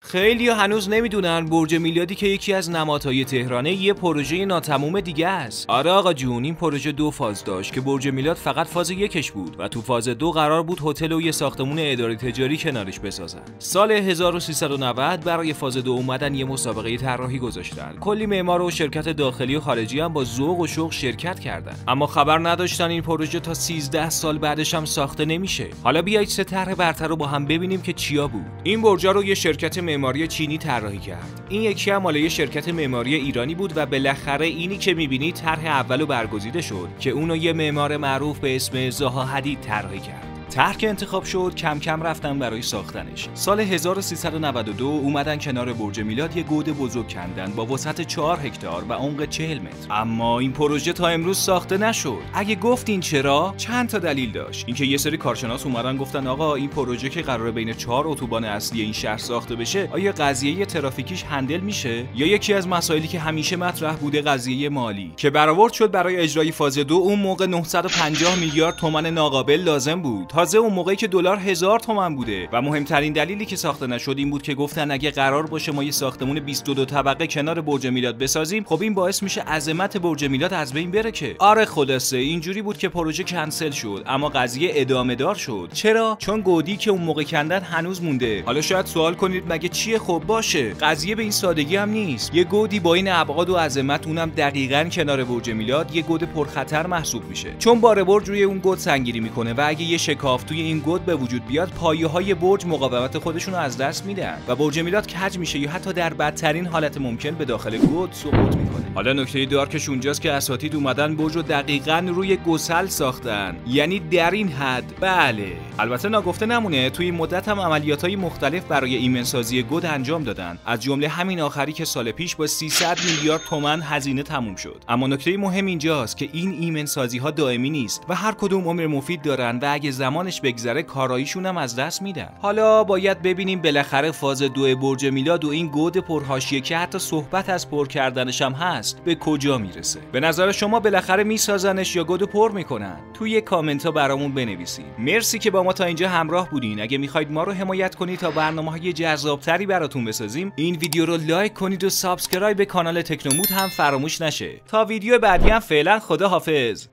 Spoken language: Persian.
خیلی هنوز نمیدونن برج میلادی که یکی از نمادهای تهرانه یه پروژه ناتموم دیگه است. آره آقا جون، این پروژه 2 فاز داشت که برج میلاد فقط فاز 1 بود و تو فاز 2 قرار بود هتل و یه ساختمون اداری تجاری کنارش بسازن. سال 1390 برای فاز 2 اومدن یه مسابقه طراحی گذاشتن. کلی معمار و شرکت داخلی و خارجی هم با ذوق و شوق شرکت کردن. اما خبر نداشتن این پروژه تا 13 سال بعدش هم ساخته نمیشه. حالا بیایید سه طرح برتر رو با هم ببینیم که چیا بود. این برج رو یه شرکت معماری چینی طراحی کرد. این یکی هم مال یه شرکت معماری ایرانی بود و بالاخره اینی که می‌بینید طرح اولو برگزیده شد که اونو یه معمار معروف به اسم زاها حدید طراحی کرد. طرح که انتخاب شد کم کم رفتن برای ساختنش. سال 1392 اومدن کنار برج میلاد یه گود بزرگ کندن با وسعت 4 هکتار و عمق 40 متر. اما این پروژه تا امروز ساخته نشد. اگه گفتین چرا؟ چند تا دلیل داشت. اینکه یه سری کارشناس اومدن گفتن آقا این پروژه که قراره بین 4 اتوبان اصلی این شهر ساخته بشه، آیا قضیه ترافیکیش هندل میشه؟ یا یکی از مسائلی که همیشه مطرح بوده قضیه مالی که برآورد شد برای اجرای فاز 2 اون موقع 950 میلیارد تومان ناقابل لازم بود. تازه اون موقعی که دلار 1000 تومان بوده و مهمترین دلیلی که ساخته نشد این بود که گفتن اگه قرار باشه ما یه ساختمون 22 طبقه کنار برج میلاد بسازیم، خب این باعث میشه عظمت برج میلاد از بین بره که. آره خلاصه اینجوری بود که پروژه کنسل شد، اما قضیه ادامه دار شد. چرا؟ چون گودی که اون موقع کندن هنوز مونده. حالا شاید سوال کنید مگه چیه؟ خب باشه، قضیه به این سادگی هم نیست. یه گودی با این ابعاد و عظمت، اونم دقیقاً کنار برج میلاد، یه گود پرخطر محسوب میشه، چون بار برج روی اون گود سنگینی میکنه و اگه یه شکاف توی این گود به وجود بیاد، پایه‌های برج مقاومت خودشون رو از دست میدن و برج میلاد کج میشه یا حتی در بدترین حالت ممکن به داخل گود سقوط میکنه. حالا نکته دارکش اونجاست که اساتید اومدن برج رو دقیقاً روی گسل ساختن، یعنی در این حد. بله، البته ناگفته نمونه توی این مدت هم عملیات‌های مختلف برای ایمن‌سازی گود انجام دادن، از جمله همین آخری که سال پیش با 300 میلیارد تومان هزینه تموم شد. اما نکته مهم اینجاست که این ایمن‌سازی‌ها دائمی نیست و هر کدوم عمر مفید دارن و اگه زمانش بگذره کاراییشون هم از دست میدن. حالا باید ببینیم بالاخره فاز 2 برج میلاد و این گود پرحاشیه که حتی صحبت از پر کردنش هم هست به کجا میرسه. به نظر شما بالاخره میسازنش یا گودو پر میکنن؟ توی کامنت ها برامون بنویسید. مرسی که با ما تا اینجا همراه بودین. اگه میخواید ما رو حمایت کنید تا برنامه‌های جذابتری براتون بسازیم، این ویدیو رو لایک کنید و سابسکرایب به کانال تکنومود هم فراموش نشه. تا ویدیو بعدی هم فعلا خداحافظ.